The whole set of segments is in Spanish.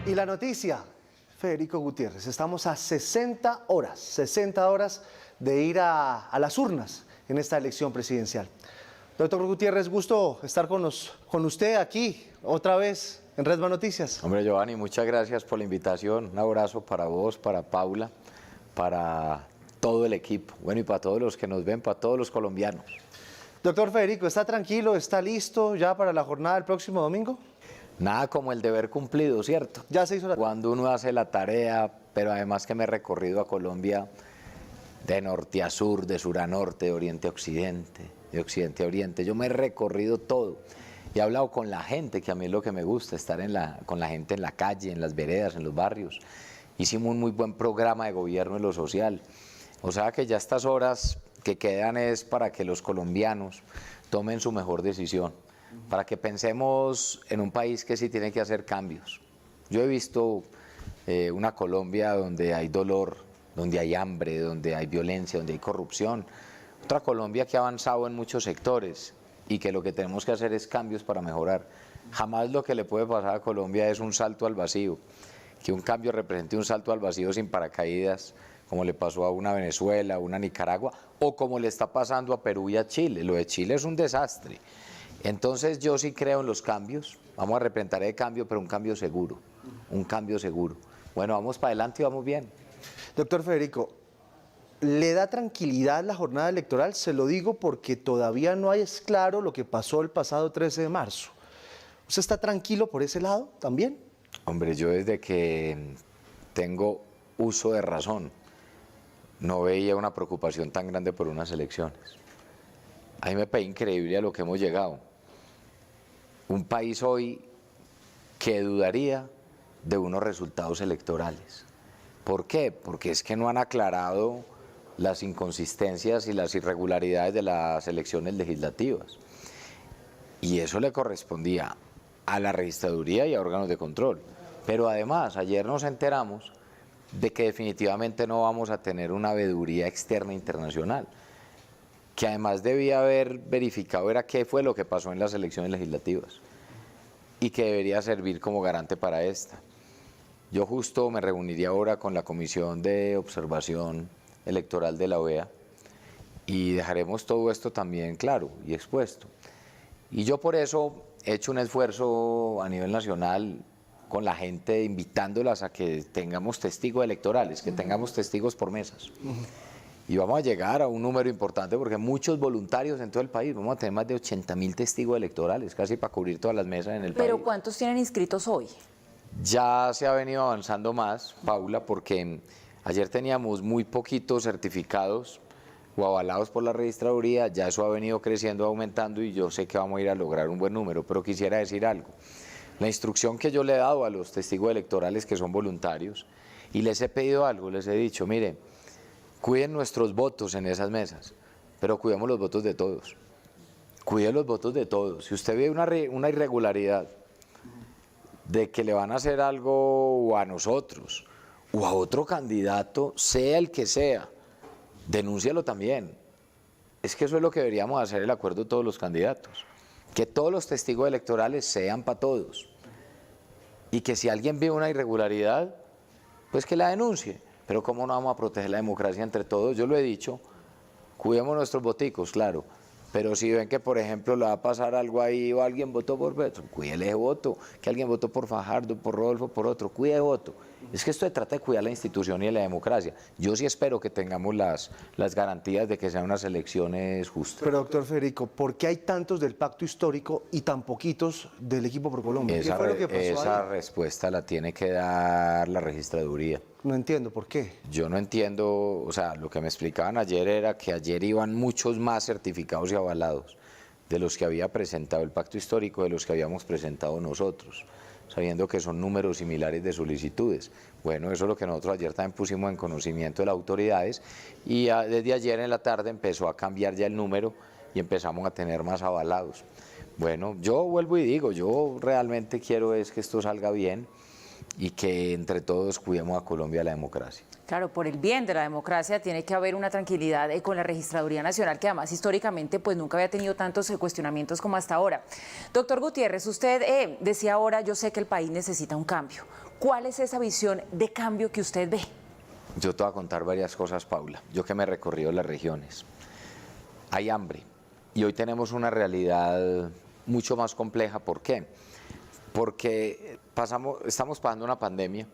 Y la noticia, Federico Gutiérrez, estamos a 60 horas de ir a las urnas en esta elección presidencial. Doctor Gutiérrez, gusto estar con usted aquí otra vez en Redman Noticias. Hombre, Giovanni, muchas gracias por la invitación. Un abrazo para vos, para Paula, para todo el equipo. Bueno, y para todos los que nos ven, para todos los colombianos. Doctor Federico, ¿está tranquilo? ¿Está listo ya para la jornada del próximo domingo? Nada como el deber cumplido, ¿cierto? Ya se hizo la... Cuando uno hace la tarea, pero además que me he recorrido a Colombia de norte a sur, de sur a norte, de oriente a occidente, de occidente a oriente. Yo me he recorrido todo y he hablado con la gente, que a mí es lo que me gusta, estar con la gente en la calle, en las veredas, en los barrios. Hicimos un muy buen programa de gobierno en lo social. O sea que ya estas horas que quedan es para que los colombianos tomen su mejor decisión, para que pensemos en un país que sí tiene que hacer cambios. Yo he visto una Colombia donde hay dolor, donde hay hambre, donde hay violencia, donde hay corrupción. Otra Colombia que ha avanzado en muchos sectores y que lo que tenemos que hacer es cambios para mejorar. Jamás lo que le puede pasar a Colombia es un salto al vacío, que un cambio represente un salto al vacío sin paracaídas, como le pasó a una Venezuela, a una Nicaragua, o como le está pasando a Perú y a Chile. Lo de Chile es un desastre. Entonces yo sí creo en los cambios, vamos a representar el cambio, pero un cambio seguro, un cambio seguro. Bueno, vamos para adelante y vamos bien. Doctor Federico, ¿le da tranquilidad la jornada electoral? Se lo digo porque todavía no es claro lo que pasó el pasado 13 de marzo. ¿Usted está tranquilo por ese lado también? Hombre, yo desde que tengo uso de razón, no veía una preocupación tan grande por unas elecciones. A mí me parece increíble a lo que hemos llegado. Un país hoy que dudaría de unos resultados electorales. ¿Por qué? Porque es que no han aclarado las inconsistencias y las irregularidades de las elecciones legislativas. Y eso le correspondía a la registraduría y a órganos de control. Pero además, ayer nos enteramos de que definitivamente no vamos a tener una veeduría externa internacional, que además debía haber verificado era qué fue lo que pasó en las elecciones legislativas y que debería servir como garante para esta. Yo justo me reuniría ahora con la Comisión de Observación Electoral de la OEA y dejaremos todo esto también claro y expuesto. Y yo por eso he hecho un esfuerzo a nivel nacional con la gente, invitándolas a que tengamos testigos electorales, que tengamos testigos por mesas. Y vamos a llegar a un número importante porque muchos voluntarios en todo el país, vamos a tener más de 80.000 testigos electorales, casi para cubrir todas las mesas en el país. ¿Pero cuántos tienen inscritos hoy? Ya se ha venido avanzando más, Paula, porque ayer teníamos muy poquitos certificados o avalados por la registraduría, ya eso ha venido creciendo, aumentando y yo sé que vamos a ir a lograr un buen número, pero quisiera decir algo. La instrucción que yo le he dado a los testigos electorales que son voluntarios y les he pedido algo, les he dicho, mire, cuiden nuestros votos en esas mesas, pero cuidemos los votos de todos. Cuiden los votos de todos. Si usted ve una irregularidad de que le van a hacer algo o a nosotros o a otro candidato, sea el que sea, denúncialo también. Es que eso es lo que deberíamos hacer el acuerdo de todos los candidatos. Que todos los testigos electorales sean para todos. Y que si alguien ve una irregularidad, pues que la denuncie. Pero ¿cómo no vamos a proteger la democracia entre todos? Yo lo he dicho, cuidemos nuestros voticos, claro. Pero si ven que, por ejemplo, le va a pasar algo ahí o alguien votó por Petro, cuídele ese voto. Que alguien votó por Fajardo, por Rodolfo, por otro, cuide el voto. Es que esto se trata de cuidar la institución y la democracia. Yo sí espero que tengamos las garantías de que sean unas elecciones justas. Pero, doctor Federico, ¿por qué hay tantos del pacto histórico y tan poquitos del Equipo por Colombia? ¿Qué fue lo que pasó esa ahí? respuesta la tiene que dar la registraduría. No entiendo, ¿por qué? Yo no entiendo, o sea, lo que me explicaban ayer era que ayer iban muchos más certificados y avalados de los que había presentado el pacto histórico, de los que habíamos presentado nosotros, sabiendo que son números similares de solicitudes. Bueno, eso es lo que nosotros ayer también pusimos en conocimiento de las autoridades y desde ayer en la tarde empezó a cambiar ya el número y empezamos a tener más avalados. Bueno, yo vuelvo y digo, yo realmente quiero es que esto salga bien y que entre todos cuidemos a Colombia, la democracia. Claro, por el bien de la democracia tiene que haber una tranquilidad con la Registraduría Nacional, que además históricamente pues nunca había tenido tantos cuestionamientos como hasta ahora. Doctor Gutiérrez, usted decía ahora, yo sé que el país necesita un cambio. ¿Cuál es esa visión de cambio que usted ve? Yo te voy a contar varias cosas, Paula. Yo que me he recorrido las regiones. Hay hambre y hoy tenemos una realidad mucho más compleja. ¿Por qué? Porque estamos pasando una pandemia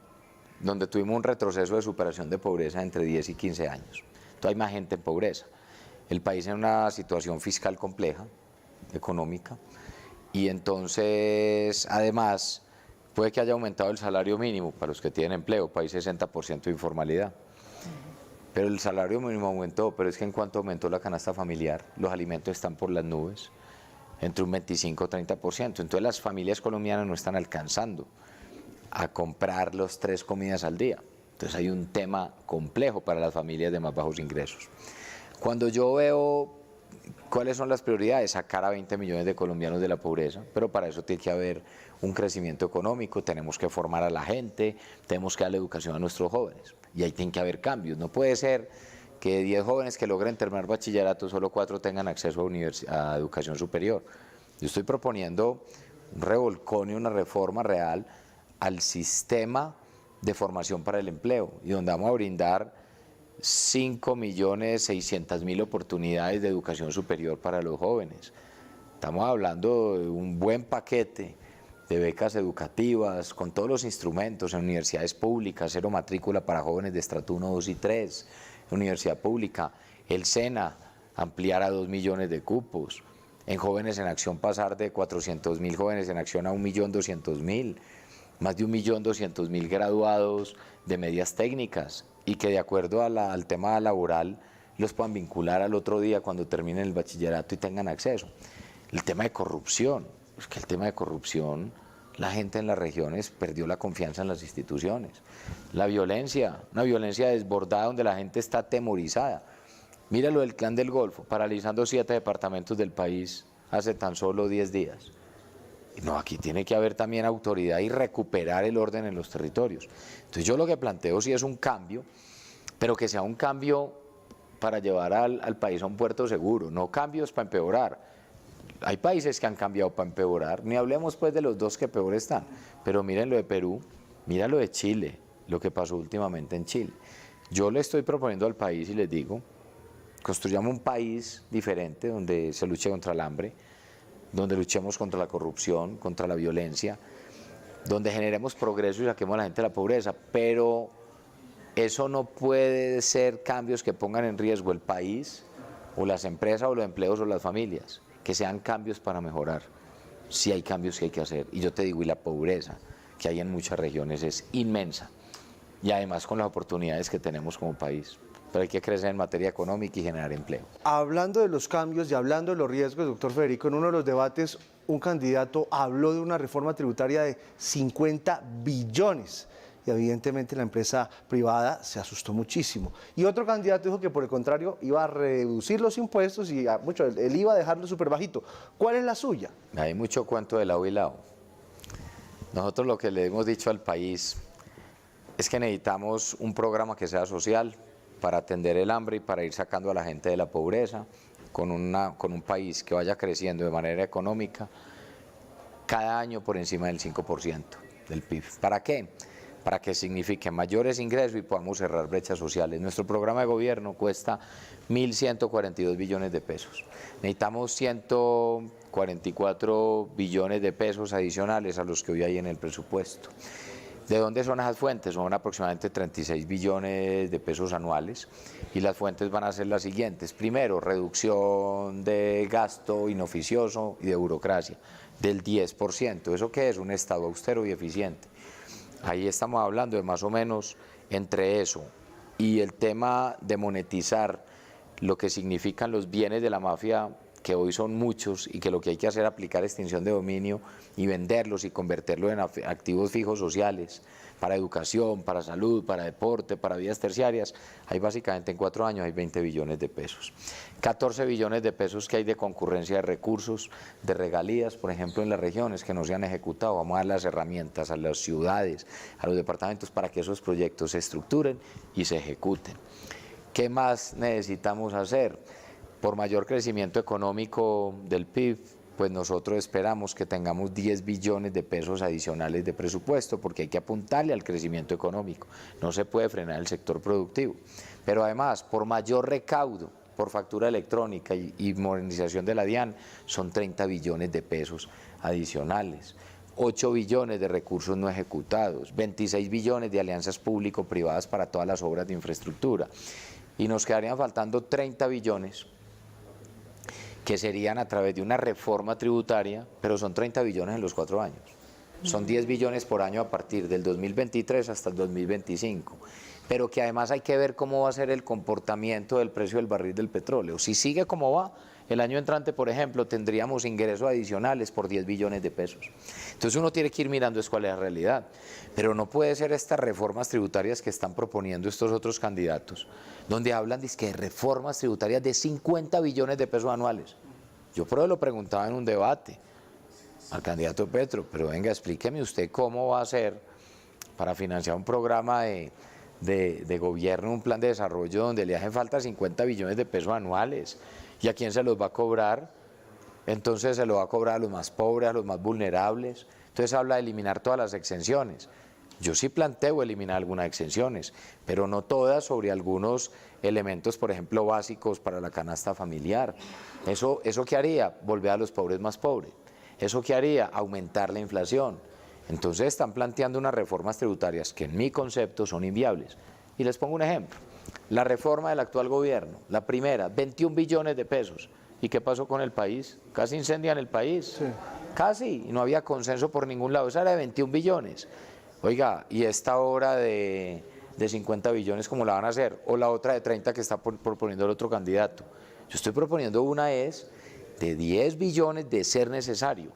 donde tuvimos un retroceso de superación de pobreza entre 10 y 15 años. Entonces hay más gente en pobreza. El país en una situación fiscal compleja, económica, y entonces además puede que haya aumentado el salario mínimo para los que tienen empleo, país 60% de informalidad. Pero el salario mínimo aumentó, pero es que en cuanto aumentó la canasta familiar, los alimentos están por las nubes, entre un 25 o 30%. Entonces las familias colombianas no están alcanzando a comprar los 3 comidas al día. Entonces hay un tema complejo para las familias de más bajos ingresos. Cuando yo veo cuáles son las prioridades, sacar a 20 millones de colombianos de la pobreza, pero para eso tiene que haber un crecimiento económico, tenemos que formar a la gente, tenemos que darle educación a nuestros jóvenes y ahí tiene que haber cambios. No puede ser que 10 jóvenes que logren terminar bachillerato, solo 4 tengan acceso a educación superior. Yo estoy proponiendo un revolcón y una reforma real al sistema de formación para el empleo y donde vamos a brindar 5.600.000 oportunidades de educación superior para los jóvenes. Estamos hablando de un buen paquete de becas educativas con todos los instrumentos en universidades públicas, 0 matrícula para jóvenes de estrato 1, 2 y 3, universidad pública, el SENA, ampliar a 2 millones de cupos, en Jóvenes en Acción pasar de 400.000 jóvenes en acción a 1.200.000, más de 1.200.000 graduados de medias técnicas y que de acuerdo al tema laboral los puedan vincular al otro día cuando terminen el bachillerato y tengan acceso. El tema de corrupción, es que el tema de corrupción, la gente en las regiones perdió la confianza en las instituciones. La violencia, una violencia desbordada donde la gente está atemorizada. Mira lo del Clan del Golfo, paralizando 7 departamentos del país hace tan solo 10 días. No, aquí tiene que haber también autoridad y recuperar el orden en los territorios. Entonces yo lo que planteo sí es un cambio, pero que sea un cambio para llevar al país a un puerto seguro, no cambios para empeorar. Hay países que han cambiado para empeorar, ni hablemos pues de los 2 que peor están, pero miren lo de Perú, mira lo de Chile, lo que pasó últimamente en Chile. Yo le estoy proponiendo al país y les digo, construyamos un país diferente donde se luche contra el hambre, donde luchemos contra la corrupción, contra la violencia, donde generemos progreso y saquemos a la gente de la pobreza, pero eso no puede ser cambios que pongan en riesgo el país, o las empresas, o los empleos, o las familias, que sean cambios para mejorar. Sí hay cambios que hay que hacer, y yo te digo, y la pobreza que hay en muchas regiones es inmensa, y además con las oportunidades que tenemos como país. Pero hay que crecer en materia económica y generar empleo. Hablando de los cambios y hablando de los riesgos, doctor Federico, en uno de los debates un candidato habló de una reforma tributaria de 50 billones y evidentemente la empresa privada se asustó muchísimo. Y otro candidato dijo que por el contrario iba a reducir los impuestos y él iba a dejarlo súper bajito. ¿Cuál es la suya? Hay mucho cuento de lado y lado. Nosotros lo que le hemos dicho al país es que necesitamos un programa que sea social, para atender el hambre y para ir sacando a la gente de la pobreza, con un país que vaya creciendo de manera económica cada año por encima del 5% del PIB. ¿Para qué? Para que signifique mayores ingresos y podamos cerrar brechas sociales. Nuestro programa de gobierno cuesta 1.142 billones de pesos. Necesitamos 144 billones de pesos adicionales a los que hoy hay en el presupuesto. ¿De dónde son esas fuentes? Son aproximadamente 36 billones de pesos anuales y las fuentes van a ser las siguientes. Primero, reducción de gasto inoficioso y de burocracia del 10%. ¿Eso qué es? Un Estado austero y eficiente. Ahí estamos hablando de más o menos entre eso y el tema de monetizar lo que significan los bienes de la mafia, que hoy son muchos y que lo que hay que hacer es aplicar extinción de dominio y venderlos y convertirlos en activos fijos sociales para educación, para salud, para deporte, para vías terciarias. Ahí básicamente en 4 años hay 20 billones de pesos. 14 billones de pesos que hay de concurrencia de recursos, de regalías, por ejemplo en las regiones que no se han ejecutado. Vamos a dar las herramientas a las ciudades, a los departamentos para que esos proyectos se estructuren y se ejecuten. ¿Qué más necesitamos hacer? Por mayor crecimiento económico del PIB, pues nosotros esperamos que tengamos 10 billones de pesos adicionales de presupuesto, porque hay que apuntarle al crecimiento económico, no se puede frenar el sector productivo. Pero además, por mayor recaudo, por factura electrónica y modernización de la DIAN, son 30 billones de pesos adicionales. 8 billones de recursos no ejecutados, 26 billones de alianzas público-privadas para todas las obras de infraestructura. Y nos quedarían faltando 30 billones que serían a través de una reforma tributaria, pero son 30 billones en los 4 años. Son 10 billones por año a partir del 2023 hasta el 2025. Pero que además hay que ver cómo va a ser el comportamiento del precio del barril del petróleo. Si sigue como va, el año entrante, por ejemplo, tendríamos ingresos adicionales por 10 billones de pesos. Entonces uno tiene que ir mirando cuál es la realidad. Pero no puede ser estas reformas tributarias que están proponiendo estos otros candidatos, donde hablan de reformas tributarias de 50 billones de pesos anuales. Yo por eso lo preguntaba en un debate al candidato Petro, pero venga, explíqueme usted cómo va a hacer para financiar un programa de gobierno, un plan de desarrollo donde le hacen falta 50 billones de pesos anuales. ¿Y a quién se los va a cobrar? Entonces se lo va a cobrar a los más pobres, a los más vulnerables. Entonces habla de eliminar todas las exenciones. Yo sí planteo eliminar algunas exenciones, pero no todas, sobre algunos elementos, por ejemplo, básicos para la canasta familiar. ¿Eso qué haría? Volver a los pobres más pobres. ¿Eso qué haría? Aumentar la inflación. Entonces están planteando unas reformas tributarias que en mi concepto son inviables. Y les pongo un ejemplo. La reforma del actual gobierno, la primera, 21 billones de pesos. ¿Y qué pasó con el país? Casi incendian el país. Sí. Casi, y no había consenso por ningún lado. Esa era de 21 billones. Oiga, ¿y esta hora de 50 billones cómo la van a hacer? O la otra de 30 que está proponiendo el otro candidato. Yo estoy proponiendo una es de 10 billones de ser necesario,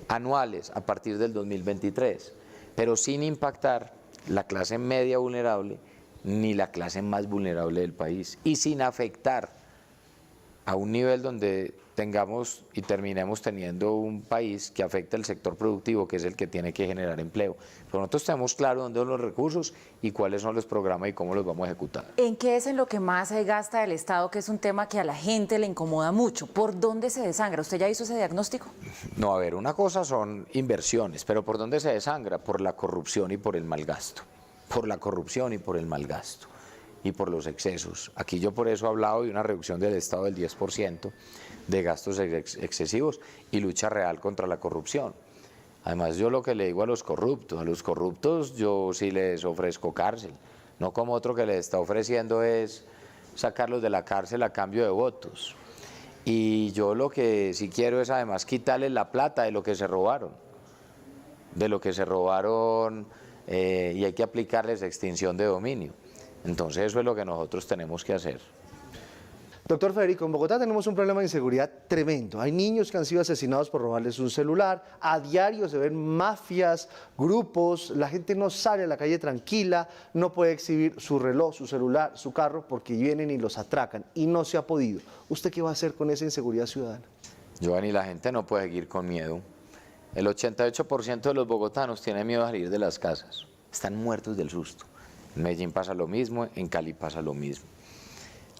anuales a partir del 2023, pero sin impactar la clase media vulnerable ni la clase más vulnerable del país y sin afectar a un nivel donde tengamos y terminemos teniendo un país que afecta el sector productivo, que es el que tiene que generar empleo. Pero nosotros tenemos claro dónde son los recursos y cuáles son los programas y cómo los vamos a ejecutar. ¿En qué es en lo que más se gasta el Estado, que es un tema que a la gente le incomoda mucho? ¿Por dónde se desangra? ¿Usted ya hizo ese diagnóstico? No, a ver, una cosa son inversiones, pero ¿por dónde se desangra? Por la corrupción y por el malgasto. Por la corrupción y por el malgasto. Y por los excesos. Aquí yo por eso he hablado de una reducción del Estado del 10% de gastos excesivos y lucha real contra la corrupción. Además, yo lo que le digo a los corruptos yo sí les ofrezco cárcel, no como otro que les está ofreciendo es sacarlos de la cárcel a cambio de votos. Y yo lo que sí quiero es además quitarles la plata de lo que se robaron, y hay que aplicarles extinción de dominio. Entonces eso es lo que nosotros tenemos que hacer. Doctor Federico, en Bogotá tenemos un problema de inseguridad tremendo. Hay niños que han sido asesinados por robarles un celular. A diario se ven mafias, grupos. La gente no sale a la calle tranquila, no puede exhibir su reloj, su celular, su carro, porque vienen y los atracan. Y no se ha podido. ¿Usted qué va a hacer con esa inseguridad ciudadana? Giovanni, la gente no puede seguir con miedo. El 88% de los bogotanos tienen miedo a salir de las casas. Están muertos del susto. En Medellín pasa lo mismo, en Cali pasa lo mismo.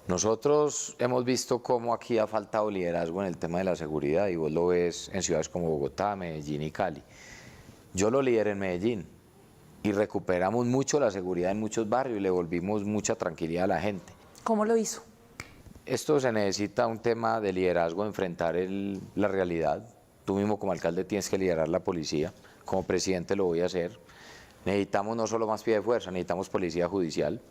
Nosotros hemos visto cómo aquí ha faltado liderazgo en el tema de la seguridad y vos lo ves en ciudades como Bogotá, Medellín y Cali. Yo lo lideré en Medellín y recuperamos mucho la seguridad en muchos barrios y le volvimos mucha tranquilidad a la gente. ¿Cómo lo hizo? Esto se necesita un tema de liderazgo, enfrentar la realidad. Tú mismo como alcalde tienes que liderar la policía, como presidente lo voy a hacer. Necesitamos no solo más pie de fuerza, necesitamos policía judicial,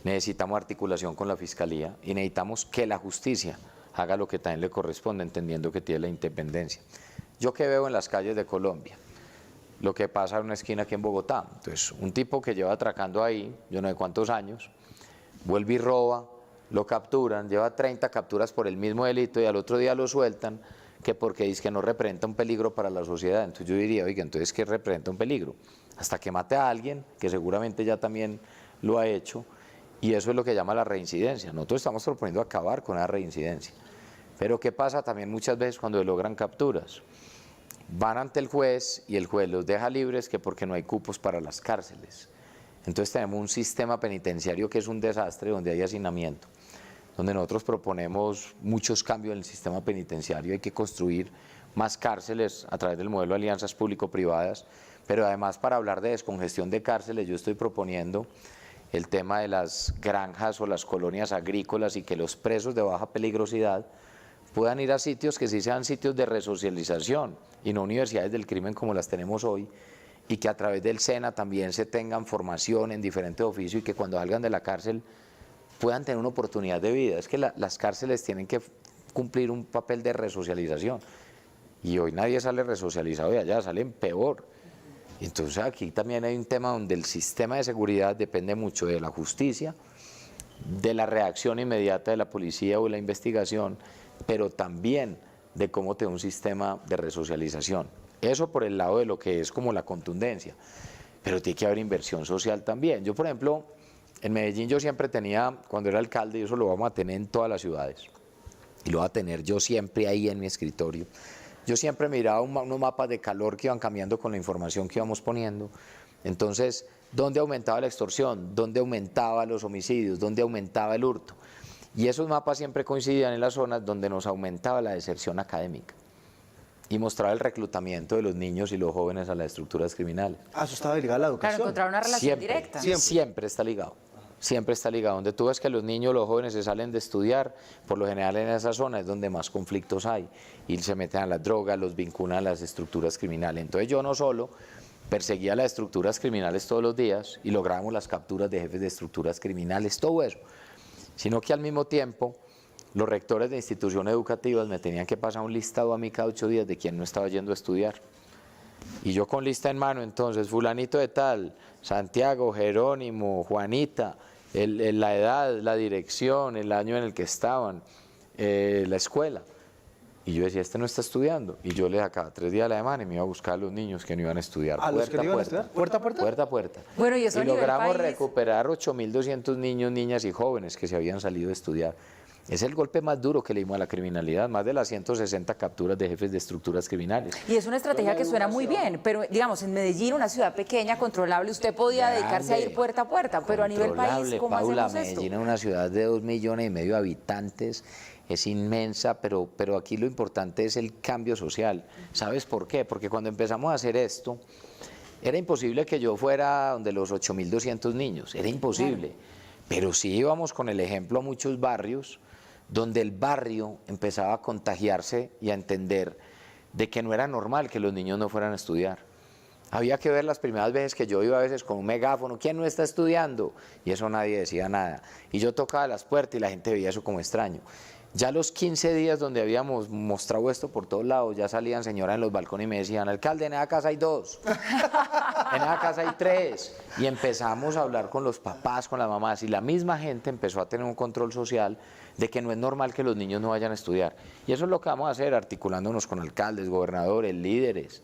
necesitamos articulación con la fiscalía y necesitamos que la justicia haga lo que también le corresponde, entendiendo que tiene la independencia. Yo que veo en las calles de Colombia, lo que pasa en una esquina aquí en Bogotá, entonces un tipo que lleva atracando ahí, yo no sé cuántos años, vuelve y roba, lo capturan, lleva 30 capturas por el mismo delito y al otro día lo sueltan, que porque dice que no representa un peligro para la sociedad. Entonces yo diría, oiga, entonces ¿qué representa un peligro? Hasta que mate a alguien, que seguramente ya también lo ha hecho, y eso es lo que llama la reincidencia. Nosotros estamos proponiendo acabar con la reincidencia. Pero ¿qué pasa también muchas veces cuando logran capturas? Van ante el juez y el juez los deja libres que porque no hay cupos para las cárceles. Entonces tenemos un sistema penitenciario que es un desastre, donde hay hacinamiento, donde nosotros proponemos muchos cambios en el sistema penitenciario. Hay que construir más cárceles a través del modelo de alianzas público-privadas, pero además para hablar de descongestión de cárceles yo estoy proponiendo el tema de las granjas o las colonias agrícolas y que los presos de baja peligrosidad puedan ir a sitios que sí sean sitios de resocialización y no universidades del crimen como las tenemos hoy, y que a través del SENA también se tengan formación en diferentes oficios y que cuando salgan de la cárcel puedan tener una oportunidad de vida. Es que las cárceles tienen que cumplir un papel de resocialización y hoy nadie sale resocializado de allá, salen peor. Entonces aquí también hay un tema donde el sistema de seguridad depende mucho de la justicia, de la reacción inmediata de la policía o de la investigación, pero también de cómo tener un sistema de resocialización. Eso por el lado de lo que es como la contundencia, pero tiene que haber inversión social también. Yo, por ejemplo, en Medellín yo siempre tenía, cuando era alcalde, y eso lo vamos a tener en todas las ciudades, y lo voy a tener yo siempre ahí en mi escritorio, yo siempre miraba unos mapas de calor que iban cambiando con la información que íbamos poniendo. Entonces, ¿dónde aumentaba la extorsión? ¿Dónde aumentaba los homicidios? ¿Dónde aumentaba el hurto? Y esos mapas siempre coincidían en las zonas donde nos aumentaba la deserción académica y mostraba el reclutamiento de los niños y los jóvenes a las estructuras criminales. Ah, eso estaba ligado a la educación. Claro, encontrar una relación Siempre, directa. siempre está ligado. Siempre está ligado. Donde tú ves que los niños, los jóvenes se salen de estudiar, por lo general en esa zona es donde más conflictos hay y se meten a las drogas, los vinculan a las estructuras criminales. Entonces yo no solo perseguía las estructuras criminales todos los días y lográbamos las capturas de jefes de estructuras criminales, todo eso, sino que al mismo tiempo los rectores de instituciones educativas me tenían que pasar un listado a mí cada 8 días de quién no estaba yendo a estudiar. Y yo con lista en mano, entonces, fulanito de tal, Santiago, Jerónimo, Juanita, la edad, la dirección, el año en el que estaban, la escuela. Y yo decía, este no está estudiando. Y yo le sacaba 3 días a la semana y me iba a buscar a los niños que no iban a estudiar. ¿A los que no iban a estudiar? ¿Puerta a puerta? Puerta a puerta. Bueno, y eso a nivel logramos país. recuperar 8.200 niños, niñas y jóvenes que se habían salido a estudiar. Es el golpe más duro que le dimos a la criminalidad, más de las 160 capturas de jefes de estructuras criminales. Y es una estrategia que suena muy bien, pero digamos, en Medellín, una ciudad pequeña, controlable, usted podía dedicarse a ir puerta a puerta, pero a nivel país, Controlable, ¿cómo Paula, hacemos esto? Medellín es una ciudad de 2,5 millones de habitantes, es inmensa, pero aquí lo importante es el cambio social. ¿Sabes por qué? Porque cuando empezamos a hacer esto, era imposible que yo fuera donde los 8.200 niños, era imposible. Pero sí íbamos con el ejemplo a muchos barrios, donde el barrio empezaba a contagiarse y a entender de que no era normal que los niños no fueran a estudiar. Había que ver las primeras veces que yo iba a veces con un megáfono, ¿quién no está estudiando? Y eso nadie decía nada. Y yo tocaba las puertas y la gente veía eso como extraño. Ya los 15 días donde habíamos mostrado esto por todos lados, ya salían señoras en los balcones y me decían, alcalde, en esa casa hay 2, en esa casa hay 3. Y empezamos a hablar con los papás, con las mamás, y la misma gente empezó a tener un control social de que no es normal que los niños no vayan a estudiar. Y eso es lo que vamos a hacer, articulándonos con alcaldes, gobernadores, líderes,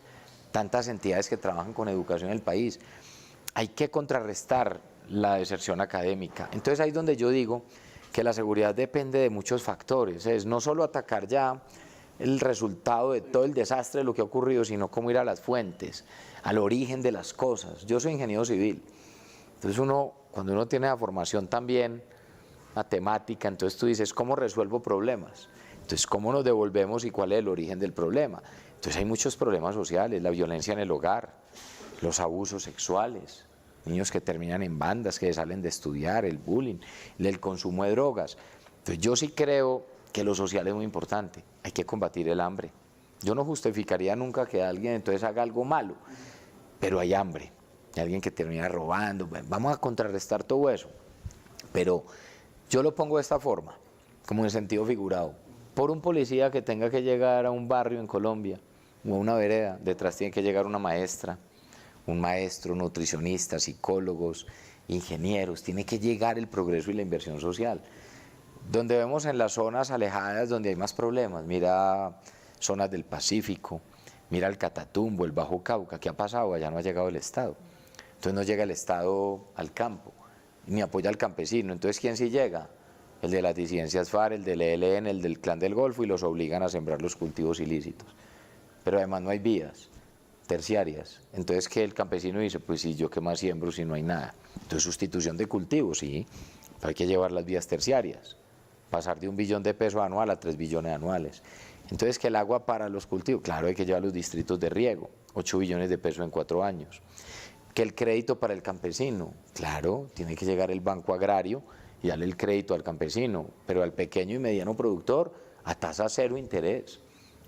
tantas entidades que trabajan con educación en el país. Hay que contrarrestar la deserción académica. Entonces ahí es donde yo digo que la seguridad depende de muchos factores, es no solo atacar ya el resultado de todo el desastre de lo que ha ocurrido, sino cómo ir a las fuentes, al origen de las cosas. Yo soy ingeniero civil, entonces cuando uno tiene la formación también matemática, entonces tú dices, ¿cómo resuelvo problemas? Entonces, ¿cómo nos devolvemos y cuál es el origen del problema? Entonces hay muchos problemas sociales, la violencia en el hogar, los abusos sexuales, niños que terminan en bandas, que salen de estudiar, el bullying, el consumo de drogas. Entonces yo sí creo que lo social es muy importante, hay que combatir el hambre. Yo no justificaría nunca que alguien entonces haga algo malo, pero hay hambre, hay alguien que termina robando, vamos a contrarrestar todo eso. Pero yo lo pongo de esta forma, como en sentido figurado. Por un policía que tenga que llegar a un barrio en Colombia o a una vereda, detrás tiene que llegar una maestra, un maestro, nutricionistas, psicólogos, ingenieros, tiene que llegar el progreso y la inversión social. Donde vemos en las zonas alejadas donde hay más problemas, mira zonas del Pacífico, mira el Catatumbo, el Bajo Cauca, ¿qué ha pasado? Allá no ha llegado el Estado. Entonces no llega el Estado al campo, ni apoya al campesino. Entonces ¿quién sí llega? El de las disidencias FARC, el del ELN, el del Clan del Golfo, y los obligan a sembrar los cultivos ilícitos. Pero además no hay vías terciarias. Entonces, ¿qué el campesino dice? Pues sí, yo qué más siembro si no hay nada. Entonces, sustitución de cultivos, sí, pero hay que llevar las vías terciarias, pasar de 1 billón de pesos anual a 3 billones anuales. Entonces, que el agua para los cultivos, claro, hay que llevar los distritos de riego, 8 billones de pesos en 4 años. Que el crédito para el campesino, claro, tiene que llegar el Banco Agrario y darle el crédito al campesino, pero al pequeño y mediano productor a tasa cero interés.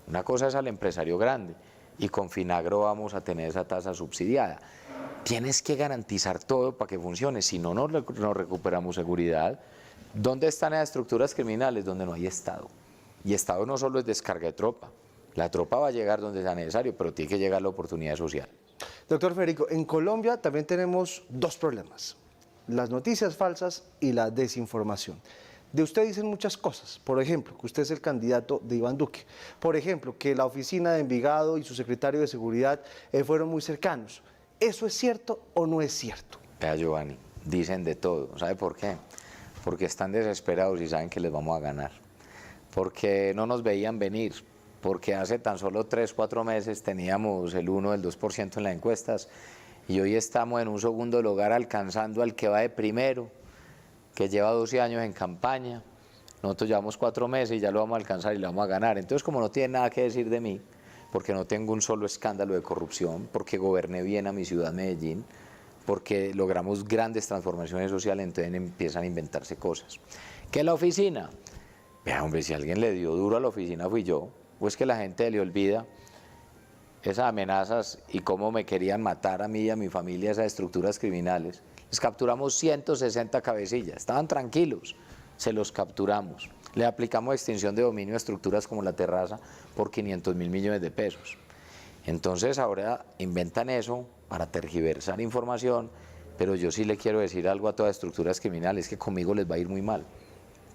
Una cosa es al empresario grande y con Finagro vamos a tener esa tasa subsidiada. Tienes que garantizar todo para que funcione, si no, no recuperamos seguridad. ¿Dónde están las estructuras criminales? Donde no hay Estado. Y Estado no solo es descarga de tropa, la tropa va a llegar donde sea necesario, pero tiene que llegar la oportunidad social. Doctor Federico, en Colombia también tenemos dos problemas, las noticias falsas y la desinformación. De usted dicen muchas cosas, por ejemplo, que usted es el candidato de Iván Duque, por ejemplo, que la oficina de Envigado y su secretario de Seguridad fueron muy cercanos. ¿Eso es cierto o no es cierto? Vea, Giovanni, dicen de todo. ¿Sabe por qué? Porque están desesperados y saben que les vamos a ganar. Porque no nos veían venir. Porque hace tan solo 3, 4 meses teníamos el 1, el 2% en las encuestas y hoy estamos en un segundo lugar alcanzando al que va de primero, que lleva 12 años en campaña. Nosotros llevamos 4 meses y ya lo vamos a alcanzar y lo vamos a ganar. Entonces, como no tiene nada que decir de mí, porque no tengo un solo escándalo de corrupción, porque goberné bien a mi ciudad Medellín, porque logramos grandes transformaciones sociales, entonces empiezan a inventarse cosas. ¿Qué es la oficina? Vea, hombre, si alguien le dio duro a la oficina fui yo. O es que la gente le olvida esas amenazas y cómo me querían matar a mí y a mi familia, esas estructuras criminales. Les capturamos 160 cabecillas, estaban tranquilos, se los capturamos. Le aplicamos extinción de dominio a estructuras como La Terraza por 500.000 millones de pesos. Entonces ahora inventan eso para tergiversar información, pero yo sí le quiero decir algo a todas las estructuras criminales, que conmigo les va a ir muy mal.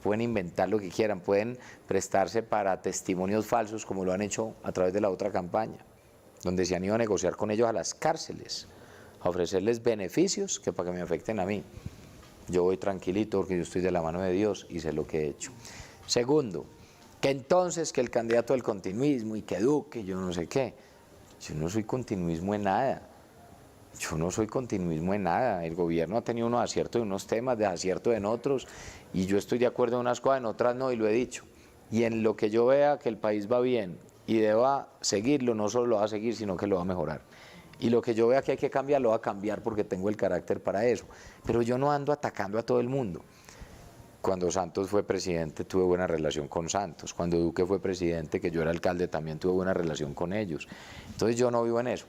Pueden inventar lo que quieran, pueden prestarse para testimonios falsos como lo han hecho a través de la otra campaña, donde se han ido a negociar con ellos a las cárceles, a ofrecerles beneficios que para que me afecten a mí. Yo voy tranquilito porque yo estoy de la mano de Dios y sé lo que he hecho. Segundo, que entonces que el candidato del continuismo y que Duque, yo no sé qué. Yo no soy continuismo en nada. Yo no soy continuismo en nada. El gobierno ha tenido unos aciertos en unos temas, desaciertos en otros, y yo estoy de acuerdo en unas cosas, en otras no, y lo he dicho. Y en lo que yo vea que el país va bien y deba seguirlo, no solo lo va a seguir, sino que lo va a mejorar. Y lo que yo vea que hay que cambiar, lo va a cambiar porque tengo el carácter para eso. Pero yo no ando atacando a todo el mundo. Cuando Santos fue presidente tuve buena relación con Santos. Cuando Duque fue presidente, que yo era alcalde, también tuve buena relación con ellos. Entonces yo no vivo en eso.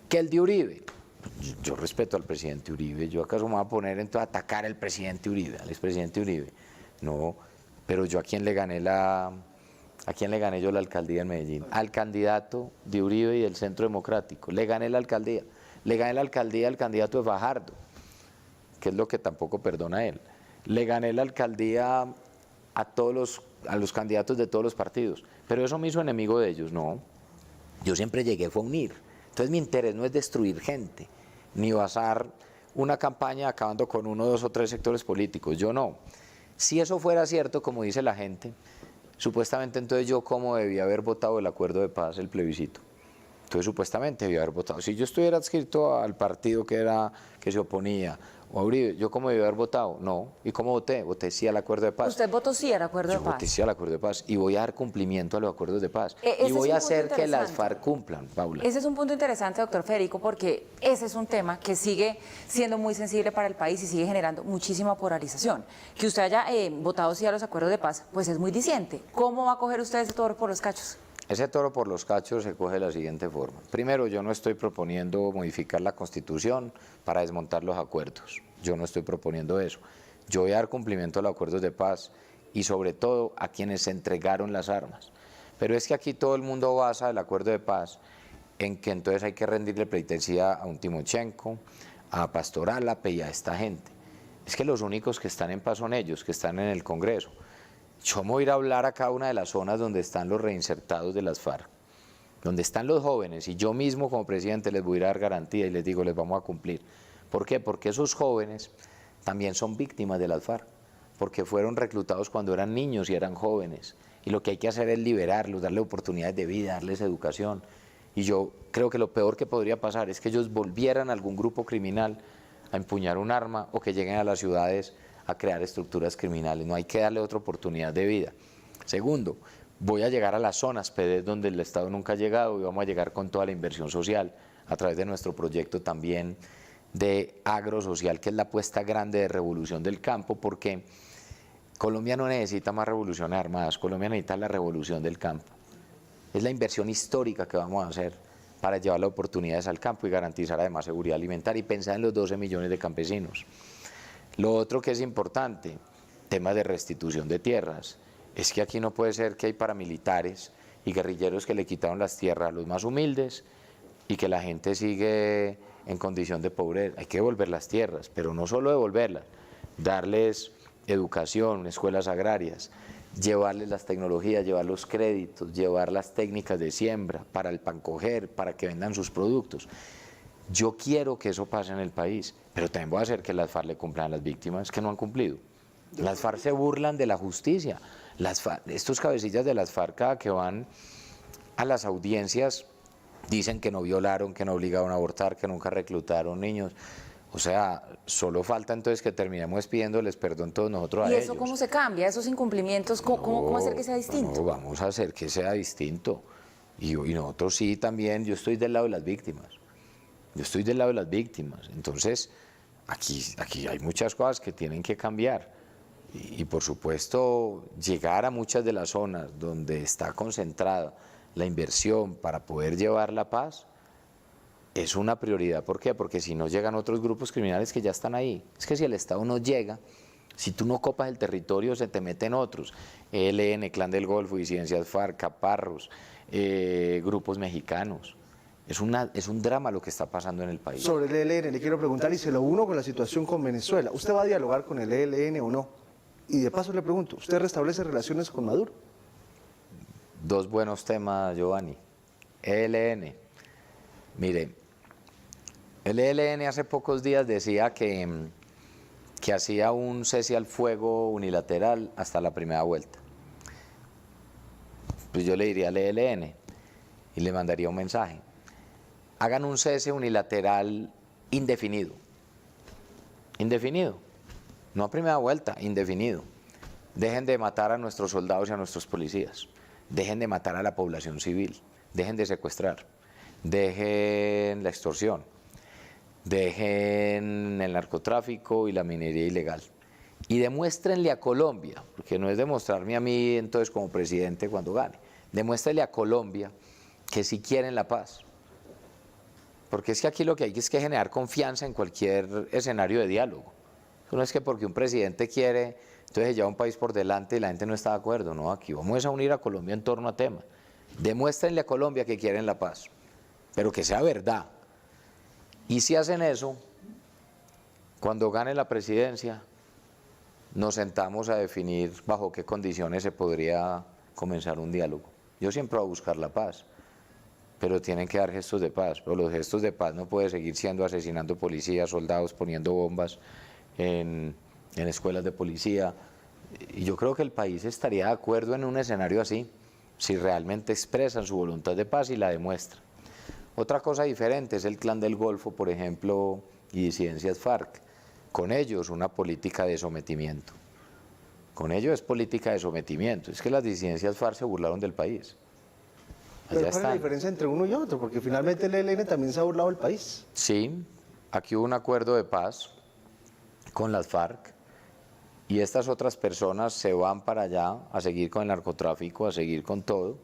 Que el de Uribe, yo respeto al presidente Uribe. ¿Yo acaso me voy a poner entonces a atacar al presidente Uribe, al expresidente Uribe? No, pero yo ¿a quién le gané yo la alcaldía en Medellín? Al candidato de Uribe y del Centro Democrático. Le gané la alcaldía. Le gané la alcaldía al candidato de Fajardo, que es lo que tampoco perdona él. Le gané la alcaldía a los candidatos de todos los partidos, pero eso me hizo enemigo de ellos, no. Yo siempre llegué fue a unir. Entonces mi interés no es destruir gente, ni basar una campaña acabando con 1, 2 o 3 sectores políticos, yo no. Si eso fuera cierto, como dice la gente, supuestamente entonces yo cómo debía haber votado el acuerdo de paz, el plebiscito. Entonces supuestamente debía haber votado. Si yo estuviera adscrito al partido que se oponía, o a Uribe, ¿yo cómo debía haber votado? No. ¿Y cómo voté? Voté sí al acuerdo de paz. ¿Usted votó sí al acuerdo de paz? Yo voté sí al acuerdo de paz y voy a dar cumplimiento a los acuerdos de paz. Y voy a hacer que las FARC cumplan, Paula. Ese es un punto interesante, doctor Federico, porque ese es un tema que sigue siendo muy sensible para el país y sigue generando muchísima polarización. Que usted haya votado sí a los acuerdos de paz, pues es muy diciente. ¿Cómo va a coger usted ese toro por los cachos? Ese toro por los cachos se coge de la siguiente forma. Primero, yo no estoy proponiendo modificar la Constitución para desmontar los acuerdos. Yo no estoy proponiendo eso. Yo voy a dar cumplimiento a los acuerdos de paz y sobre todo a quienes se entregaron las armas. Pero es que aquí todo el mundo basa el acuerdo de paz en que entonces hay que rendirle pleitesía a un Timochenko, a Pastor Álape y a esta gente. Es que los únicos que están en paz son ellos, que están en el Congreso. Yo me voy a ir a hablar a cada una de las zonas donde están los reinsertados de las FARC, donde están los jóvenes, y yo mismo como presidente les voy a dar garantía y les digo, les vamos a cumplir. ¿Por qué? Porque esos jóvenes también son víctimas de las FARC, porque fueron reclutados cuando eran niños y eran jóvenes, y lo que hay que hacer es liberarlos, darles oportunidades de vida, darles educación, y yo creo que lo peor que podría pasar es que ellos volvieran a algún grupo criminal a empuñar un arma o que lleguen a las ciudades a crear estructuras criminales. No hay que darle otra oportunidad de vida. Segundo, Voy a llegar a las zonas PD donde el Estado nunca ha llegado y vamos a llegar con toda la inversión social a través de nuestro proyecto también de agrosocial, que es la apuesta grande de revolución del campo, porque Colombia no necesita más revoluciones armadas, Colombia necesita la revolución del campo. Es la inversión histórica que vamos a hacer para llevar las oportunidades al campo y garantizar además seguridad alimentaria y pensar en los 12 millones de campesinos. Lo otro que es importante, temas de restitución de tierras, es que aquí no puede ser que hay paramilitares y guerrilleros que le quitaron las tierras a los más humildes y que la gente sigue en condición de pobreza. Hay que devolver las tierras, pero no solo devolverlas, darles educación, escuelas agrarias, llevarles las tecnologías, llevar los créditos, llevar las técnicas de siembra para el pancoger, para que vendan sus productos. Yo quiero que eso pase en el país, pero también voy a hacer que las FARC le cumplan a las víctimas que no han cumplido. Las FARC se burlan de la justicia. Estos cabecillas de las FARC, cada que van a las audiencias, dicen que no violaron, que no obligaron a abortar, que nunca reclutaron niños. O sea, solo falta entonces que terminemos pidiéndoles perdón todos nosotros a ellos. ¿Y eso cómo se cambia? ¿Esos incumplimientos, cómo hacer que sea distinto? No, vamos a hacer que sea distinto. Y nosotros sí también, yo estoy del lado de las víctimas. Yo estoy del lado de las víctimas. Entonces, aquí hay muchas cosas que tienen que cambiar. Y por supuesto, llegar a muchas de las zonas donde está concentrada la inversión para poder llevar la paz, es una prioridad. ¿Por qué? Porque si no llegan otros grupos criminales que ya están ahí. Es que si el Estado no llega, si tú no copas el territorio, se te meten otros. ELN, Clan del Golfo, disidencias FARC, caparros, grupos mexicanos. Es un drama lo que está pasando en el país. Sobre el ELN, le quiero preguntar, y se lo uno con la situación con Venezuela. ¿Usted va a dialogar con el ELN o no? Y de paso le pregunto, ¿usted restablece relaciones con Maduro? Dos buenos temas, Giovanni. ELN. Mire, el ELN hace pocos días decía que hacía un cese al fuego unilateral hasta la primera vuelta. Pues yo le diría al ELN y le mandaría un mensaje. Hagan un cese unilateral indefinido. Indefinido. No a primera vuelta, indefinido. Dejen de matar a nuestros soldados y a nuestros policías. Dejen de matar a la población civil. Dejen de secuestrar. Dejen la extorsión. Dejen el narcotráfico y la minería ilegal. Y demuéstrenle a Colombia, porque no es demostrarme a mí entonces como presidente cuando gane, demuéstrenle a Colombia que sí quieren la paz. Porque es que aquí lo que hay es que generar confianza en cualquier escenario de diálogo. No es que porque un presidente quiere, entonces se lleva un país por delante y la gente no está de acuerdo. No, aquí vamos a unir a Colombia en torno a temas. Demuéstrenle a Colombia que quieren la paz, pero que sea verdad. Y si hacen eso, cuando gane la presidencia, nos sentamos a definir bajo qué condiciones se podría comenzar un diálogo. Yo siempre voy a buscar la paz, pero tienen que dar gestos de paz. Pero los gestos de paz no pueden seguir siendo asesinando policías, soldados, poniendo bombas en escuelas de policía. Y yo creo que el país estaría de acuerdo en un escenario así, si realmente expresan su voluntad de paz y la demuestran. Otra cosa diferente es el Clan del Golfo, por ejemplo, y disidencias FARC. Con ellos una política de sometimiento. Con ellos es política de sometimiento. Es que las disidencias FARC se burlaron del país. Pero ¿cuál es la diferencia entre uno y otro? Porque finalmente el ELN también se ha burlado del país. Sí, aquí hubo un acuerdo de paz con las FARC y estas otras personas se van para allá a seguir con el narcotráfico, a seguir con todo.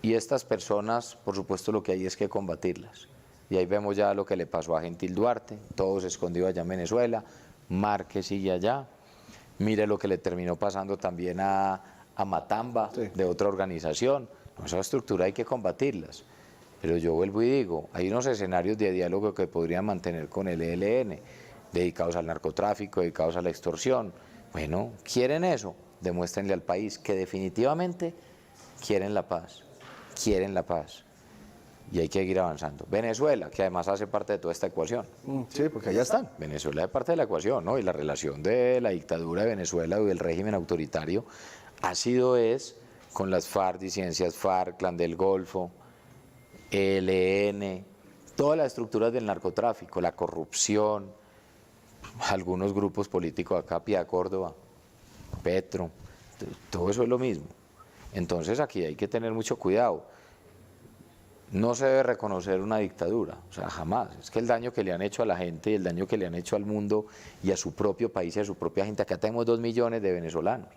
Y estas personas, por supuesto, lo que hay es que combatirlas. Y ahí vemos ya lo que le pasó a Gentil Duarte, todo se escondió allá en Venezuela, Márquez sigue allá. Mire lo que le terminó pasando también a Matamba, sí, de otra organización. Esa estructura hay que combatirlas. Pero yo vuelvo y digo, hay unos escenarios de diálogo que podrían mantener con el ELN, dedicados al narcotráfico, dedicados a la extorsión. Bueno, ¿quieren eso? Demuéstrenle al país que definitivamente quieren la paz. Quieren la paz. Y hay que seguir avanzando. Venezuela, que además hace parte de toda esta ecuación. Sí, porque allá están. Venezuela es parte de la ecuación, ¿no? Y la relación de la dictadura de Venezuela y del régimen autoritario es con las FARC, disidencias FARC, Clan del Golfo, ELN, todas las estructuras del narcotráfico, la corrupción, algunos grupos políticos acá, Pía Córdoba, Petro, todo eso es lo mismo. Entonces aquí hay que tener mucho cuidado. No se debe reconocer una dictadura, o sea, jamás. Es que el daño que le han hecho a la gente y el daño que le han hecho al mundo y a su propio país y a su propia gente, acá tenemos 2 millones de venezolanos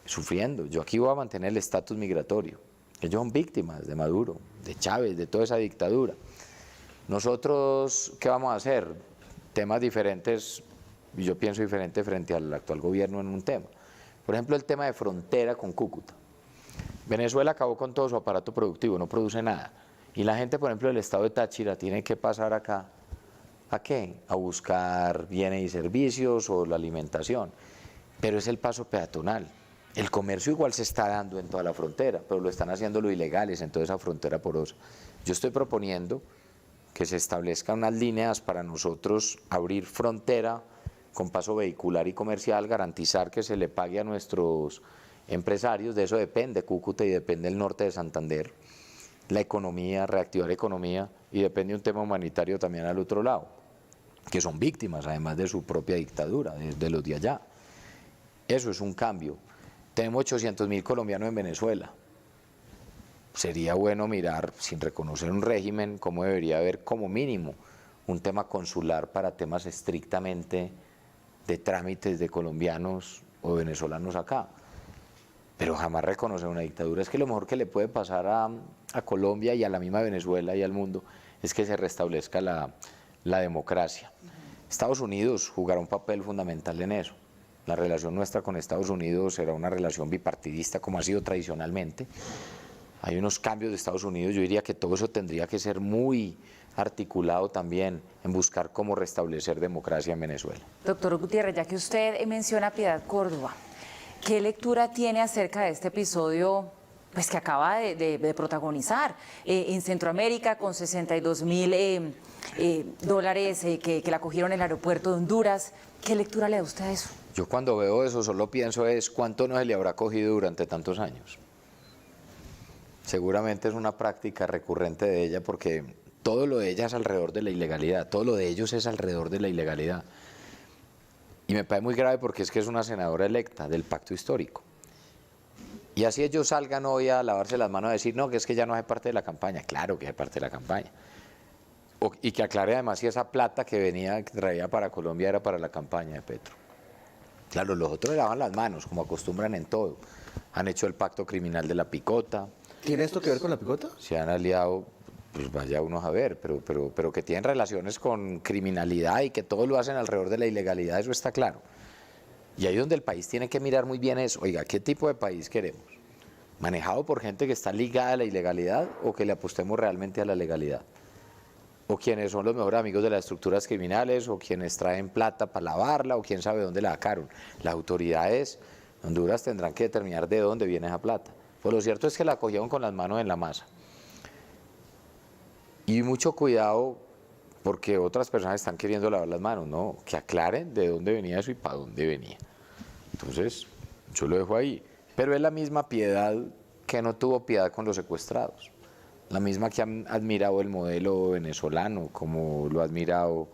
sufriendo. Yo aquí voy a mantener el estatus migratorio. Ellos son víctimas de Maduro, de Chávez, de toda esa dictadura. Nosotros, ¿qué vamos a hacer? Temas diferentes, y yo pienso diferente frente al actual gobierno en un tema. Por ejemplo, el tema de frontera con Cúcuta. Venezuela acabó con todo su aparato productivo, no produce nada. Y la gente, por ejemplo, del estado de Táchira tiene que pasar acá, ¿a qué? A buscar bienes y servicios o la alimentación. Pero es el paso peatonal. El comercio igual se está dando en toda la frontera, pero lo están haciendo los ilegales en toda esa frontera porosa. Yo estoy proponiendo que se establezcan unas líneas para nosotros abrir frontera con paso vehicular y comercial, garantizar que se le pague a nuestros empresarios, de eso depende Cúcuta y depende el norte de Santander, la economía, reactivar economía, y depende un tema humanitario también al otro lado, que son víctimas además de su propia dictadura, de los de allá. Eso es un cambio. Tenemos 800.000 colombianos en Venezuela. Sería bueno mirar, sin reconocer un régimen, cómo debería haber como mínimo un tema consular para temas estrictamente de trámites de colombianos o venezolanos acá. Pero jamás reconocer una dictadura. Es que lo mejor que le puede pasar a Colombia y a la misma Venezuela y al mundo es que se restablezca la democracia. Estados Unidos jugará un papel fundamental en eso. La relación nuestra con Estados Unidos será una relación bipartidista como ha sido tradicionalmente. Hay unos cambios de Estados Unidos, yo diría que todo eso tendría que ser muy articulado también en buscar cómo restablecer democracia en Venezuela. Doctor Gutiérrez, ya que usted menciona a Piedad Córdoba, ¿qué lectura tiene acerca de este episodio pues, que acaba de protagonizar en Centroamérica con 62.000 dólares que la cogieron en el aeropuerto de Honduras? ¿Qué lectura le da usted a eso? Yo cuando veo eso solo pienso es cuánto no se le habrá cogido durante tantos años. Seguramente es una práctica recurrente de ella porque todo lo de ella es alrededor de la ilegalidad, todo lo de ellos es alrededor de la ilegalidad. Y me parece muy grave porque es que es una senadora electa del pacto histórico. Y así ellos salgan hoy a lavarse las manos a decir, no, que es que ya no hace parte de la campaña. Claro que hace parte de la campaña. Y que aclare además si esa plata que traía para Colombia era para la campaña de Petro. Claro, los otros le lavan las manos, como acostumbran en todo. Han hecho el pacto criminal de la picota. ¿Tiene esto que ver con la picota? Se han aliado, pues vaya unos a ver, pero que tienen relaciones con criminalidad y que todo lo hacen alrededor de la ilegalidad, eso está claro. Y ahí es donde el país tiene que mirar muy bien eso. Oiga, ¿qué tipo de país queremos? ¿Manejado por gente que está ligada a la ilegalidad o que le apostemos realmente a la legalidad? ¿O quienes son los mejores amigos de las estructuras criminales o quienes traen plata para lavarla o quién sabe dónde la sacaron? Las autoridades de Honduras tendrán que determinar de dónde viene esa plata. Pues lo cierto es que la cogieron con las manos en la masa. Y mucho cuidado porque otras personas están queriendo lavar las manos, ¿no? Que aclaren de dónde venía eso y para dónde venía. Entonces, yo lo dejo ahí. Pero es la misma Piedad que no tuvo piedad con los secuestrados. La misma que han admirado el modelo venezolano, como lo ha admirado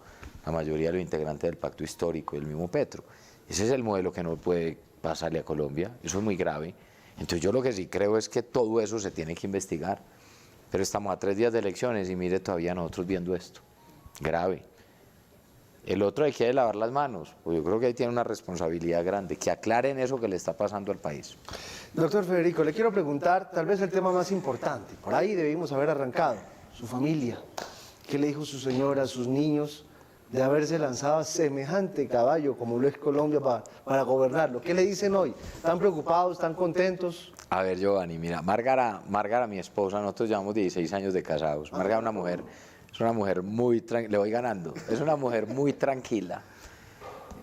la mayoría de los integrantes del pacto histórico y el mismo Petro. Ese es el modelo que no puede pasarle a Colombia, eso es muy grave. Entonces yo lo que sí creo es que todo eso se tiene que investigar. Pero estamos a 3 días de elecciones y mire todavía nosotros viendo esto. Grave. El otro hay que lavar las manos, pues yo creo que ahí tiene una responsabilidad grande, que aclaren eso que le está pasando al país. Doctor Federico, le quiero preguntar tal vez el tema más importante. Por ahí debimos haber arrancado. Su familia. ¿Qué le dijo su señora, a sus niños, de haberse lanzado a semejante caballo como lo es Colombia para gobernarlo? ¿Qué le dicen hoy? ¿Están preocupados? ¿Están contentos? A ver, Giovanni, mira, Márgara, mi esposa, nosotros llevamos 16 años de casados. Márgara es una mujer muy tranquila, le voy ganando, es una mujer muy tranquila.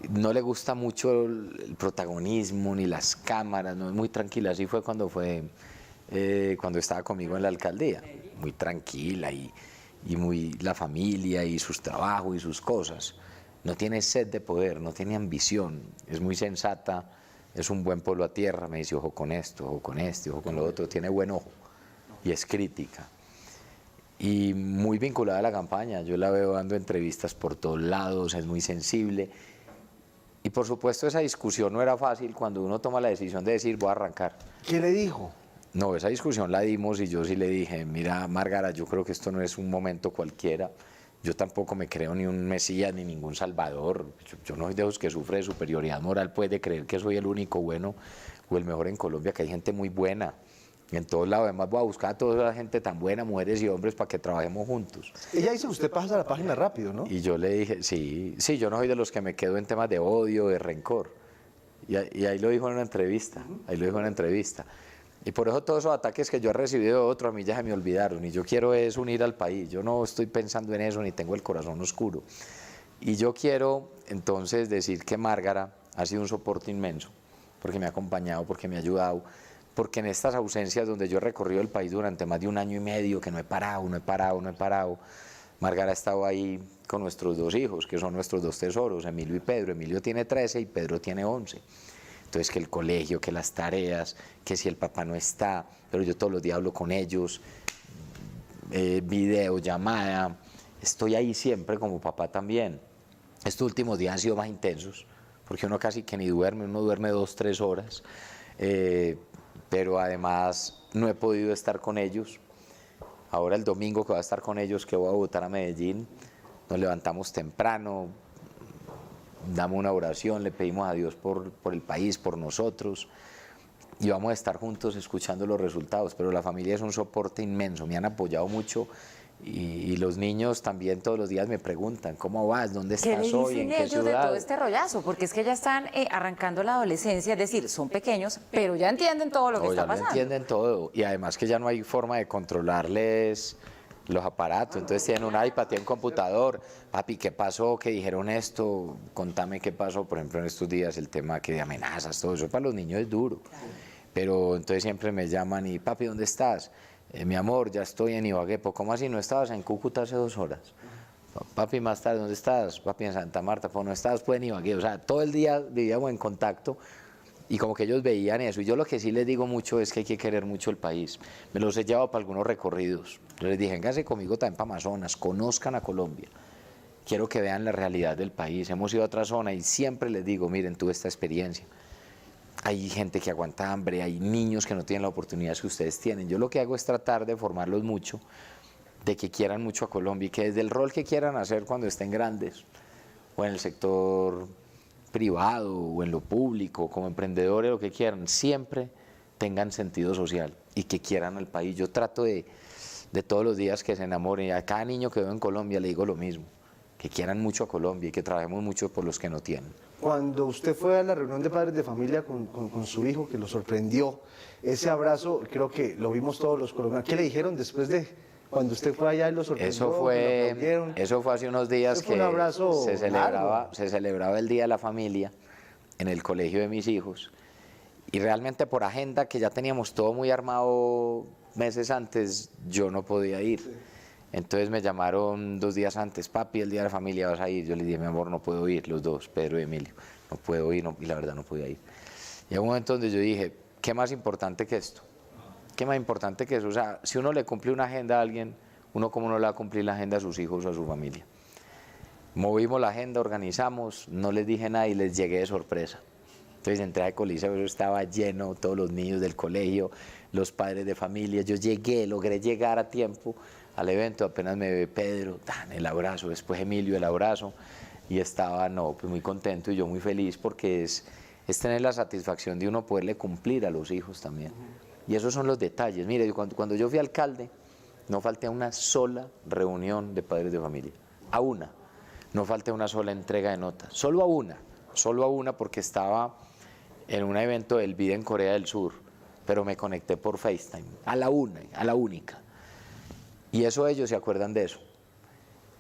No le gusta mucho el protagonismo ni las cámaras, no es muy tranquila. Así fue cuando estaba conmigo en la alcaldía, muy tranquila y muy la familia y sus trabajos y sus cosas. No tiene sed de poder, no tiene ambición, es muy sensata, es un buen pueblo a tierra, me dice ojo con esto, ojo con este, ojo con lo otro, tiene buen ojo y es crítica. Y muy vinculada a la campaña, yo la veo dando entrevistas por todos lados, es muy sensible. Y por supuesto esa discusión no era fácil cuando uno toma la decisión de decir voy a arrancar. ¿Qué le dijo? No, esa discusión la dimos y yo sí le dije, mira, Márgara, yo creo que esto no es un momento cualquiera. Yo tampoco me creo ni un mesías ni ningún salvador. Yo no soy de los que sufre de superioridad moral, pues de creer que soy el único bueno o el mejor en Colombia, que hay gente muy buena. En todos lados, además voy a buscar a toda la gente tan buena, mujeres y hombres, para que trabajemos juntos. Ella dice, usted pasa la página rápido, ¿no? Y yo le dije, sí, yo no soy de los que me quedo en temas de odio, de rencor. Y ahí lo dijo en una entrevista, Y por eso todos esos ataques que yo he recibido de otro, a mí ya se me olvidaron. Y yo quiero es unir al país. Yo no estoy pensando en eso, ni tengo el corazón oscuro. Y yo quiero entonces decir que Márgara ha sido un soporte inmenso, porque me ha acompañado, porque me ha ayudado, porque en estas ausencias donde yo he recorrido el país durante más de 1 año y medio, que no he parado, Márgara ha estado ahí con nuestros 2 hijos, que son nuestros 2 tesoros, Emilio y Pedro. Emilio tiene 13 y Pedro tiene 11. Entonces, que el colegio, que las tareas, que si el papá no está, pero yo todos los días hablo con ellos, video, llamada, estoy ahí siempre como papá también. Estos últimos días han sido más intensos, porque uno casi que ni duerme, uno duerme 2, 3 horas, pero además no he podido estar con ellos. Ahora el domingo que voy a estar con ellos, que voy a votar a Medellín, nos levantamos temprano, damos una oración, le pedimos a Dios por el país, por nosotros, y vamos a estar juntos escuchando los resultados. Pero la familia es un soporte inmenso, me han apoyado mucho, y los niños también todos los días me preguntan, ¿cómo vas? ¿Dónde estás hoy? ¿En qué ellos de ciudad? todo este rollazo? Porque es que ya están arrancando la adolescencia, es decir, son pequeños, pero ya entienden todo lo que está pasando. Ya entienden todo, y además que ya no hay forma de controlarles los aparatos. Entonces tienen un iPad, tienen un computador. Papi, ¿qué pasó? ¿Qué dijeron esto? Contame qué pasó. Por ejemplo, en estos días el tema que de amenazas, todo eso para los niños es duro. Pero entonces siempre me llaman y, papi, ¿dónde estás? Mi amor, ya estoy en Ibagué. ¿Cómo así? ¿No estabas en Cúcuta hace 2 horas? Papi, más tarde, ¿dónde estás? Papi, en Santa Marta. Pues no estabas, pues en Ibagué. O sea, todo el día vivíamos en contacto. Y como que ellos veían eso. Y yo lo que sí les digo mucho es que hay que querer mucho el país. Me los he llevado para algunos recorridos. Yo les dije, vénganse conmigo también para Amazonas, conozcan a Colombia. Quiero que vean la realidad del país. Hemos ido a otra zona y siempre les digo, miren, tuve esta experiencia. Hay gente que aguanta hambre, hay niños que no tienen la oportunidad que ustedes tienen. Yo lo que hago es tratar de formarlos mucho, de que quieran mucho a Colombia y que desde el rol que quieran hacer cuando estén grandes, o en el sector privado o en lo público, como emprendedores, lo que quieran, siempre tengan sentido social y que quieran al país. Yo trato de todos los días que se enamoren, y a cada niño que veo en Colombia le digo lo mismo, que quieran mucho a Colombia y que trabajemos mucho por los que no tienen. Cuando usted fue a la reunión de padres de familia con su hijo, que lo sorprendió, ese abrazo, creo que lo vimos todos los colombianos. ¿Qué le dijeron después de cuando usted fue allá y lo sorprendió? Eso fue hace unos días que se celebraba el Día de la Familia en el colegio de mis hijos. Y realmente por agenda, que ya teníamos todo muy armado meses antes, yo no podía ir. Sí. Entonces me llamaron 2 días antes, papi, el Día de la Familia vas a ir. Yo les dije, mi amor, no puedo ir, los 2, Pedro y Emilio, no puedo ir, y la verdad no podía ir. Y hay un momento donde yo dije, ¿qué más importante que esto? ¿Qué más importante que eso? O sea, si uno le cumple una agenda a alguien, uno cómo no le va a cumplir la agenda a sus hijos o a su familia. Movimos la agenda, organizamos, no les dije nada y les llegué de sorpresa. Entonces entré al coliseo, eso estaba lleno, todos los niños del colegio, los padres de familia. Yo logré llegar a tiempo al evento, apenas me ve Pedro, el abrazo, después Emilio, el abrazo, y estaba pues muy contento y yo muy feliz, porque es tener la satisfacción de uno poderle cumplir a los hijos también. Y esos son los detalles. Mire, cuando yo fui alcalde, no falté a una sola reunión de padres de familia, a una. No falté a una sola entrega de notas, solo a una porque estaba en un evento del BID en Corea del Sur, pero me conecté por FaceTime, a la única. Y eso ellos se acuerdan de eso.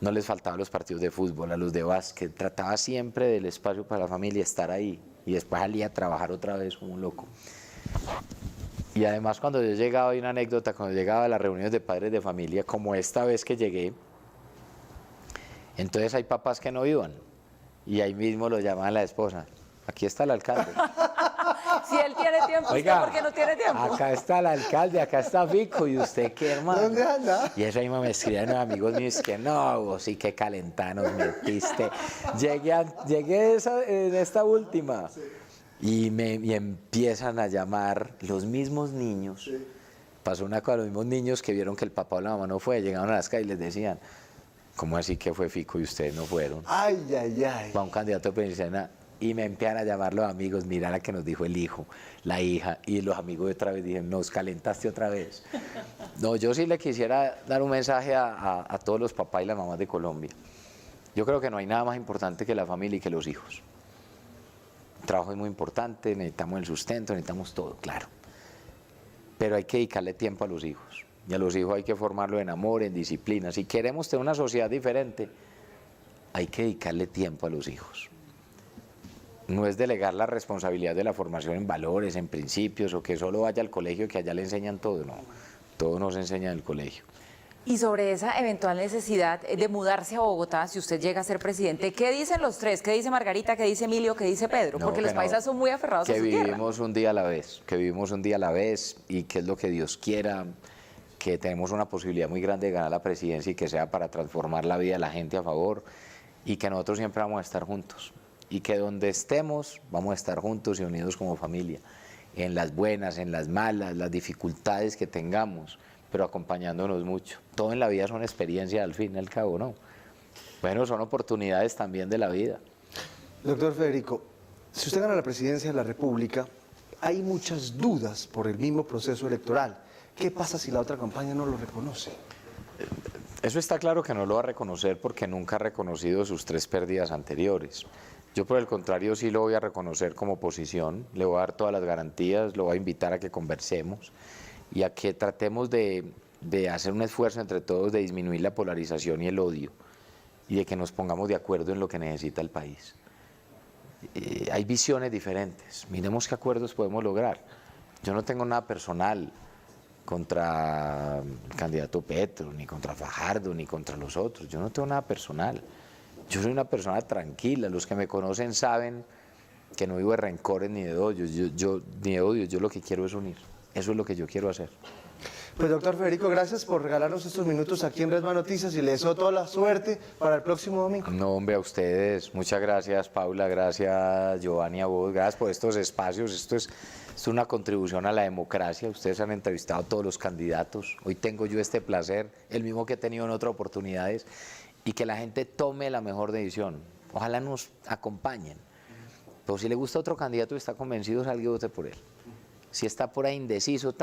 No les faltaban los partidos de fútbol, a los de básquet, trataba siempre del espacio para la familia, estar ahí, y después salía a trabajar otra vez como un loco. Y además cuando yo llegaba, hay una anécdota, cuando llegaba a las reuniones de padres de familia, como esta vez que llegué, entonces hay papás que no iban, y ahí mismo lo llaman a la esposa, aquí está el alcalde. Si él tiene tiempo, oiga, ¿usted por qué no tiene tiempo? Acá está el alcalde, acá está Fico, ¿y usted qué, hermano? ¿Dónde anda? Y eso mismo me escribían los amigos míos que no, vos sí que calentanos metiste. Llegué en esta última. y empiezan a llamar los mismos niños. Sí. Pasó una cosa, los mismos niños que vieron que el papá o la mamá no fue, llegaron a las calles y les decían, ¿cómo así que fue Fico y ustedes no fueron? Ay, ay, ay. Va un candidato presidencial y me empiezan a llamar los amigos, mira la que nos dijo el hijo, la hija, y los amigos de otra vez dijeron, nos calentaste otra vez. No, yo sí le quisiera dar un mensaje a todos los papás y las mamás de Colombia. Yo creo que no hay nada más importante que la familia y que los hijos. El trabajo es muy importante, necesitamos el sustento, necesitamos todo, claro. Pero hay que dedicarle tiempo a los hijos. Y a los hijos hay que formarlos en amor, en disciplina. Si queremos tener una sociedad diferente, hay que dedicarle tiempo a los hijos. No es delegar la responsabilidad de la formación en valores, en principios, o que solo vaya al colegio y que allá le enseñan todo, no. Todo nos enseña en el colegio. Y sobre esa eventual necesidad de mudarse a Bogotá, si usted llega a ser presidente, ¿qué dicen los tres? ¿Qué dice Margarita? ¿Qué dice Emilio? ¿Qué dice Pedro? No, porque los paisas son muy aferrados a su tierra. Que vivimos un día a la vez, que vivimos un día a la vez y que es lo que Dios quiera, que tenemos una posibilidad muy grande de ganar la presidencia y que sea para transformar la vida de la gente a favor y que nosotros siempre vamos a estar juntos y que donde estemos vamos a estar juntos y unidos como familia, en las buenas, en las malas, las dificultades que tengamos, pero acompañándonos mucho. Todo en la vida son experiencias al fin y al cabo, ¿no? Bueno, son oportunidades también de la vida. Doctor Federico, si usted gana la presidencia de la República, hay muchas dudas por el mismo proceso electoral. ¿Qué pasa si la otra campaña no lo reconoce? Eso está claro que no lo va a reconocer porque nunca ha reconocido sus 3 pérdidas anteriores. Yo, por el contrario, sí lo voy a reconocer como oposición, le voy a dar todas las garantías, lo voy a invitar a que conversemos y a que tratemos de hacer un esfuerzo entre todos de disminuir la polarización y el odio y de que nos pongamos de acuerdo en lo que necesita el país. Hay visiones diferentes, miremos qué acuerdos podemos lograr. Yo no tengo nada personal contra el candidato Petro, ni contra Fajardo, ni contra los otros. Yo no tengo nada personal. Yo soy una persona tranquila. Los que me conocen saben que no vivo de rencores ni de odios. Yo lo que quiero es unir. Eso es lo que yo quiero hacer. Pues doctor Federico, gracias por regalarnos estos minutos aquí en Redman Noticias y le deseo toda la suerte para el próximo domingo. No, hombre, a ustedes. Muchas gracias, Paula. Gracias, Giovanni, a vos. Gracias por estos espacios. Esto es una contribución a la democracia. Ustedes han entrevistado a todos los candidatos. Hoy tengo yo este placer, el mismo que he tenido en otras oportunidades, y que la gente tome la mejor decisión. Ojalá nos acompañen. Pero si le gusta otro candidato y está convencido, salga y vote por él. Si está por ahí indeciso,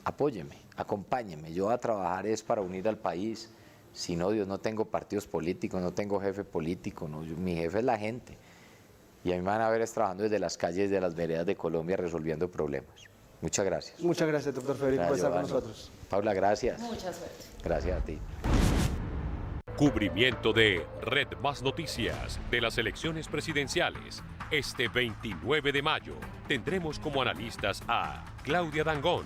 apóyeme, acompáñeme. Yo a trabajar es para unir al país. Sin odios, no tengo partidos políticos, no tengo jefe político, no, mi jefe es la gente. Y a mí me van a ver trabajando desde las calles de las veredas de Colombia resolviendo problemas. Muchas gracias. Muchas gracias, doctor Federico, por estar con nosotros. Paula, gracias. Mucha suerte. Gracias a ti. Cubrimiento de Red Más Noticias de las elecciones presidenciales. Este 29 de mayo tendremos como analistas a Claudia Dangond,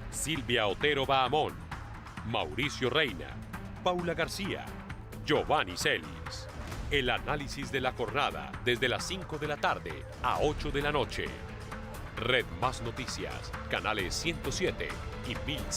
Silvia Otero Bahamón, Mauricio Reina, Paula García, Giovanni Celis. El análisis de la jornada desde las 5 de la tarde a 8 de la noche. Red Más Noticias, canales 107 y 1000.